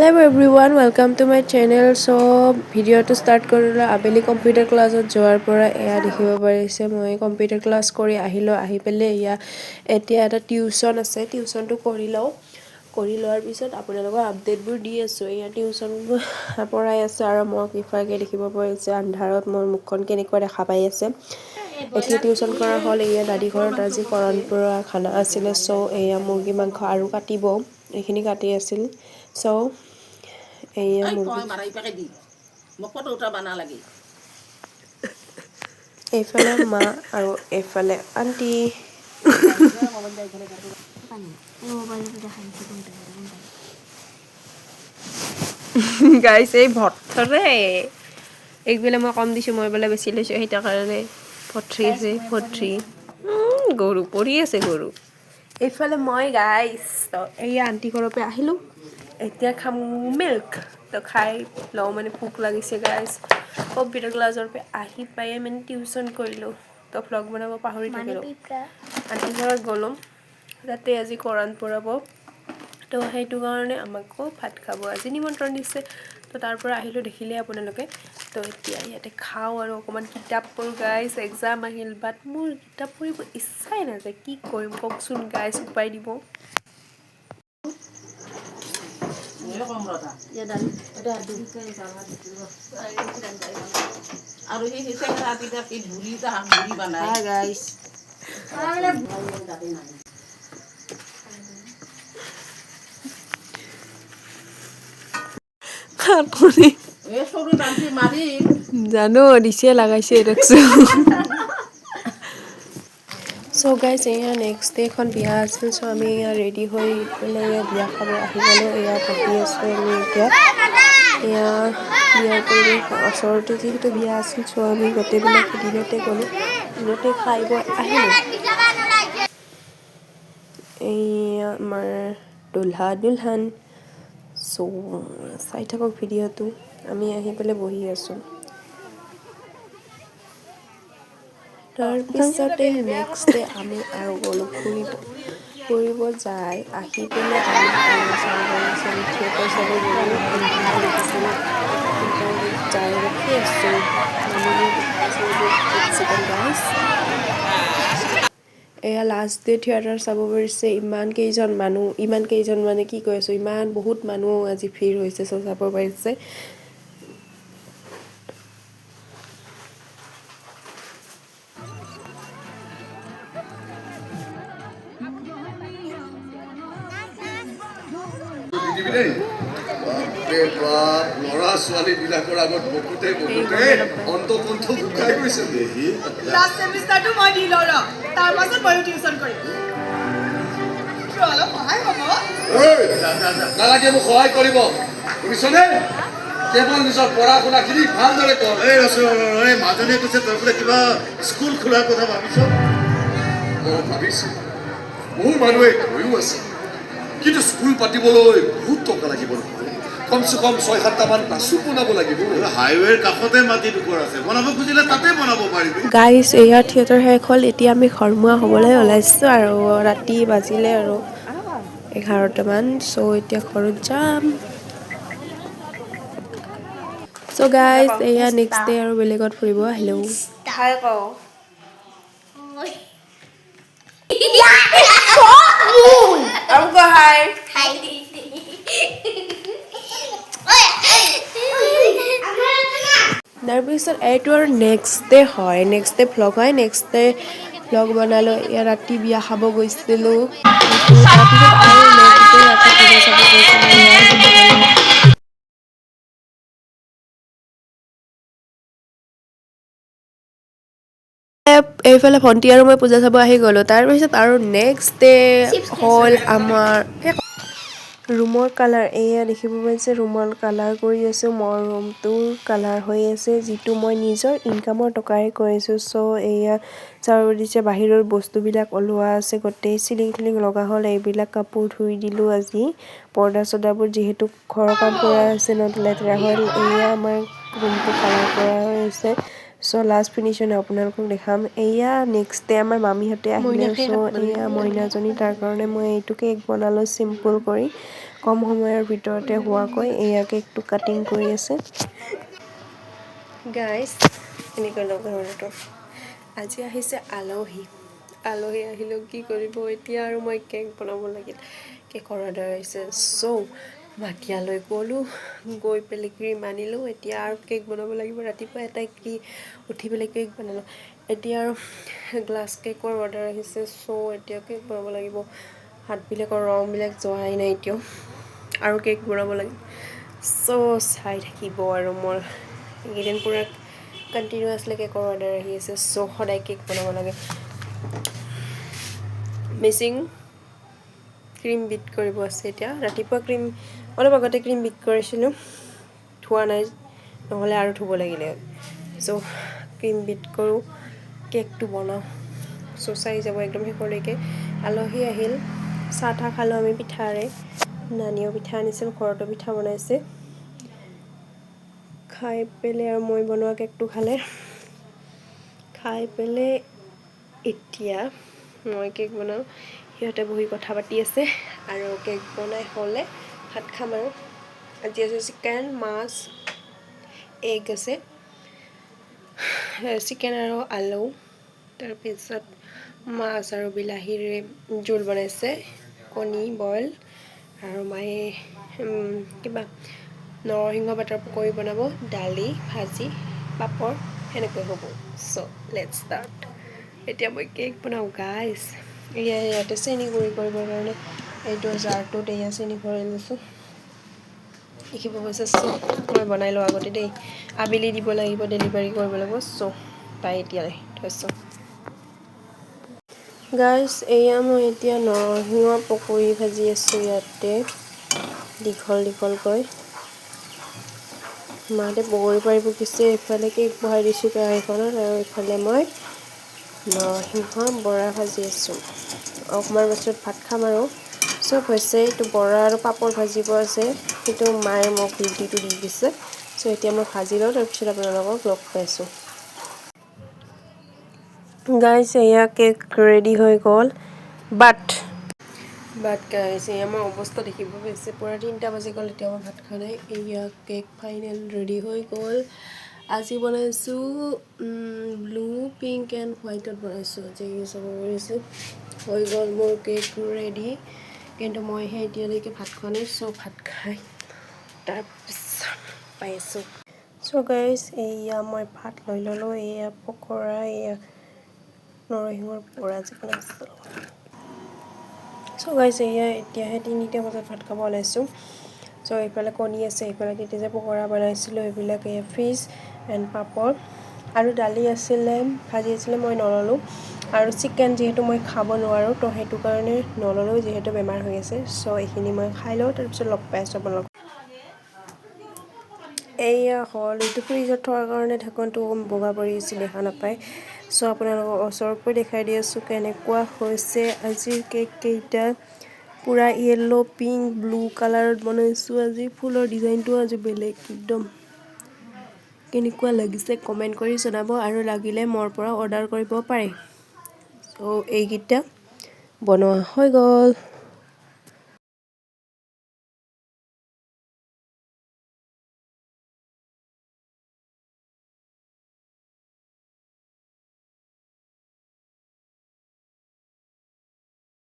Hello everyone, welcome to my channel. So video to start কৰিলো আবেলি computer ক্লাছত যোৱাৰ পৰা এয়া দেখিব পাৰিছে মই কম্পিউটাৰ ক্লাছ কৰি আহিলো আহি পেলে এতিয়া এটা টিউচন আছে টিউচনটো কৰি লোৱাৰ পিছত আপোনালোকক আপডেটবোৰ দি আছো এয়া টিউচন পঢ়াই আছে আৰু মই ইফালে দেখিব পাৰিছে আন্ধাৰত মোৰ মুখখন কেনেকৈ দেখা পাই আছে এতিয়া টিউচন কৰা হল এয়া দাদি ঘৰত আজি কৰণপুৰা খানা আছিল সো এয়া মুৰ্গী মাংস আৰু কাটিব এইখিনি কাটি আছিল সো এয়া মুৰ্গী মাৰাই পাকে দি মকটো উঠা বানা লাগে এইফালে মা আৰু এইফালে আন্টি গাইছ এই ভট্টৰে একবেলা মই কম দিছো মই বেলা বেছি লৈছো সেইটা কাৰণে ফট্ৰি গৰু পৰি আছে গৰু এইফালে মই গাইছ তো এই আন্টি ঘৰৰ পৰা আহিলো এতিয়া খাম মিল্ক তো খাই লওঁ মানে ভোক লাগিছে গাইছ কম্পিউটাৰ ক্লাছৰ পৰা আহি পাই মানে টিউচন কৰিলো তো ভ্লগ বনাব পাহৰি থাকিলো আন্টি ঘৰত গ'লো তাতে আজি কোৰান পঢ়াব তো সেইটো কাৰণে আমাকো ভাত খাব আজি নিমন্ত্ৰণ দিছে তো তাৰ পৰা আহিলো দেখিলে আপোনালোকে তো এতিয়া ইয়াতে খাওঁ আৰু অকমান কিতাপ পঢ়ো গাইছ এক্সাম আহিল বাট মোৰ কিতাপ পঢ়িব ইচ্ছাই নাযায় কি কৰিম কওকচোন গাইছ উপায় দিব আৰু সেই চেংৰা পিঠা কি ধুলি তা হাঁগুৰি বানাই হাই গাইস কাকুনি এ সৰু নামটি মাৰি জানো দিছে লাগাইছে দেখছো সো গাইস এয়া নেক্সট ডে খন বিয়া আছিল সো আমি ৰেডি হৈ পেলাই বিয়া খাব আহি গলো এয়া বহি আছো আমি এতিয়া এয়া বিয়াৰ কৰি ওচৰতে যিহেতু বিয়া আছিল সো আমি গোটেইবিলাক দিনতে গলো দিনতে খাই বৈ আহিলো এয়া আমাৰ দুলহা দুলহান সো চাই থাকক ভিডিঅ'টো আমি আহি পেলাই বহি আছো তাৰ পিছতে নেক্সট ডে আমি আৰু গলো ফুৰিব যায় আহি পেলাই আমি থিয়েটাৰ চাব গলো যাই ৰখি আছো এয়া লাষ্ট ডে থিয়েটাৰ চাব পাৰিছে ইমান কেইজন মানে কি কৈ আছো ইমান বহুত মানুহ আজি ভিৰ হৈছে চাব পাৰিছে লৰা ছোৱালী বিলাকৰ আগত বকুতে অন্তকণ্ঠ শুকাই গৈছে দেহি লাষ্ট সেমিষ্টাৰটো মই দি লওঁ ৰ তাৰ পাছত মই টিউচন কৰিম অলপ সহায় হ'ব নালাগে মোক সহায় কৰিব শুনিছনে কেৱল নিজৰ পঢ়া শুনাখিনি ভালদৰে কৰ এই মাজনীয়ে কৈছে তই বোলে কিবা স্কুল খোলাৰ কথা ভাবিছ মই ভাবিছো বহু মানুহে কৈও আছে কিন্তু স্কুল পাতিবলৈ বহুত টকা লাগিব কমসে কম 6-7টা মান ক্লাছো বনাব লাগিব হাইৱেৰ কাষতে মাটি টুকুৰ আছে বনাব খুজিলে তাতে বনাব পাৰিবি গাইস এয়া থিয়েটাৰ শেষ হ'ল এতিয়া আমি ঘৰমুৱা হ'বলৈ ওলাইছো আৰু ৰাতি বাজিলে আৰু 11টা মান সো এতিয়া ঘৰত যাম সো গাইস এয়া নেক্সট ডে আৰু বেলেগত ফুৰিব আহিলো হাই কও আৰু কো হাই তাৰপিছত এইটো আৰু নেক্সট ডে হয় নেক্সট ডে ভ্লগ হয় নেক্সট ডে ভ্লগ বনালো এয়া ৰাতি বিয়া খাব গৈছিলো তাৰপিছত আৰু নেক্সট ডে ৰাতি পূজা চাব গৈছিলো এইফালে ভণ্টি আৰু মই পূজা চাব আহি গলো তাৰপিছত আৰু নেক্সট ডে হ'ল আমাৰ ৰুমৰ কালাৰ এয়া দেখিব পাইছে ৰুমৰ কালাৰ কৰি আছো মোৰ ৰুমটোৰ কালাৰ হৈ আছে যিটো মই নিজৰ ইনকামৰ টকাৰে কৰিছো সো এয়া চাৰ দিছে বাহিৰৰ বস্তুবিলাক ওলোৱা আছে গোটেই সিলিং লগা হ'ল এইবিলাক কাপোৰ ধুই দিলো আজি পৰ্দা সদাবোৰ যিহেতু ঘৰৰ কাম কৰা আছে নট লেতেৰা হ'ল এয়া আমাৰ ৰুমটো কালাৰ কৰা হৈছে চ' লাষ্ট ফিনিশ্যন আপোনালোকক দেখাম এয়া নেক্সট ডে আমাৰ মামীহঁতে আহিলে চ' এয়া মইনাজনী তাৰ কাৰণে মই এইটো কেক বনালোঁ চিম্পুল কৰি কম সময়ৰ ভিতৰতে হোৱাকৈ এয়া কেকটো কাটিং কৰি আছে গাইজ এনেকৈ লগ ঘৰটো আজি আহিছে আলহী আহিলেও কি কৰিব এতিয়া আৰু মই কেক বনাব লাগিল কেকৰ অৰ্ডাৰ আহিছে চ' মাকিয়ালৈ গ'লোঁ গৈ পেলাই ক্ৰীম আনিলোঁ এতিয়া আৰু কেক বনাব লাগিব ৰাতিপুৱা এটাই উঠি পেলাই কেক বনালোঁ এতিয়া আৰু গ্লাছ কেকৰ অৰ্ডাৰ আহিছে চ' এতিয়া কেক বনাব লাগিব হাতবিলাকৰ ৰংবিলাক যোৱাই নাই এতিয়াও আৰু কেক বনাব লাগিব চ' চাই থাকিব আৰু মোৰ এইকেইদিন পূৰা কণ্টিনিউৱাছলি কেকৰ অৰ্ডাৰ আহি আছে চ' সদায় কেক বনাব লাগে মিচিং ক্ৰীম বিট কৰিব আছে এতিয়া ৰাতিপুৱা ক্ৰীম অলপ আগতে ক্ৰীম বিট কৰিছিলোঁ থোৱা নাই নহ'লে আৰু থ'ব লাগিলে চ' ক্ৰীম বিট কৰোঁ কেকটো বনাওঁ চ' চাই যাব একদম শেষলৈকে আলহী আহিল চাহ তাহ খালোঁ আমি পিঠাৰে নানিও পিঠা আনিছিল ঘৰতো পিঠা বনাইছে খাই পেলাই আৰু মই বনোৱা কেকটো খালে খাই পেলাই এতিয়া মই কেক বনাওঁ সিহঁতে বহি কথা পাতি আছে আৰু কেক বনাই হ'লে ভাত খাম আৰু আজি আছে চিকেন মাছ এগ আছে চিকেন আৰু আলু তাৰপিছত মাছ আৰু বিলাহীৰে জোল বনাইছে কণী বইল আৰু মায়ে কিবা নৰসিংহ পাতৰ পকৰি বনাব দালি ভাজি পাপৰ সেনেকৈ হ'ব চ' লেটছ ষ্টাৰ্ট এতিয়া মই কেক বনাওঁ গাইজ ইয়াতে চেনি গুড়ি কৰিবৰ কাৰণে এইটো জাৰটোত এয়া চেনি ভৰাই লৈছোঁ দেখিব গৈছে চ' মই বনাই লওঁ আগতে দেই আবেলি দিব লাগিব ডেলিভাৰী কৰিব লাগিব চ' তাই এতিয়ালৈ থৈছোঁ গাইজ এয়া মই এতিয়া নৰসিংহ পকৰি ভাজি আছোঁ ইয়াতে দীঘল দীঘলকৈ মাহঁতে পকৰি পাৰি পকিছে এইফালে কেক বহাই দিছোঁ কেৰাহীখনত আৰু এইফালে মই নৰসিংহ বৰা ভাজি আছোঁ অকণমান পাছত ভাত খাম আৰু চব হৈছে এইটো বৰা আৰু পাপৰ ভাজিব আছে সেইটো মায়ে মোক ডিউটিটো দি দিছে চ' এতিয়া মই ভাজি লওঁ তাৰপিছত আপোনালোকক লগ পাইছোঁ গাইজ এয়া কেক ৰেডি হৈ গ'ল বাট গাইজ এয়া মোৰ অৱস্থা দেখিব পাইছে পূৰা 3টা বাজি গ'ল এতিয়া মই ভাত খোৱা নাই এয়া কেক ফাইনেল ৰেডি হৈ গ'ল আজি বনাইছোঁ ব্লু পিংক এণ্ড হোৱাইটত বনাইছোঁ আজি চাব কৰিছোঁ হৈ গ'ল মোৰ কেক ৰেডি কিন্তু মইহে এতিয়ালৈকে ভাত খোৱা নাই চ' ভাত খাই তাৰপিছত পাইছোঁ চ' গাইজ এয়া মই ভাত লৈ ল'লোঁ এয়া পকৰা এয়া নৰসিংহৰ পৰা যে বনাইছিলোঁ চ' গাইজ এয়া এতিয়াহে 3টা বজাত ভাত খাব ওলাইছোঁ চ' এইফালে কণী আছে এইফালে তেতিয়া যে পকৰা বনাইছিলোঁ এইবিলাক এয়া ফিছ এণ্ড পাপৰ আৰু দালি আছিলে ভাজি আছিলে মই নল'লোঁ আৰু চিকেন যিহেতু মই খাব নোৱাৰোঁ তো সেইটো কাৰণে নল'লোঁ যিহেতু বেমাৰ হৈ আছে চ' এইখিনি মই খাই লওঁ তাৰপিছত লগ পাই আছোঁ আপোনালোকক এয়া হ'ল এইটো ফ্ৰিজত থোৱাৰ কাৰণে ঢাকনটো বগা পৰি আছে দেখা নাপায় চ' আপোনালোকক ওচৰৰ পৰা দেখাই দি আছোঁ কেনেকুৱা হৈছে আজিৰ কেক কেইটা পূৰা য়েল্লো পিংক ব্লু কালাৰত বনাইছোঁ আজি ফুলৰ ডিজাইনটো আজি বেলেগ একদম কেনেকুৱা লাগিছে কমেণ্ট কৰি জনাব আৰু লাগিলে মোৰ পৰা অৰ্ডাৰ কৰিব পাৰে চ' এইকেইটা বনোৱা হৈ গ'ল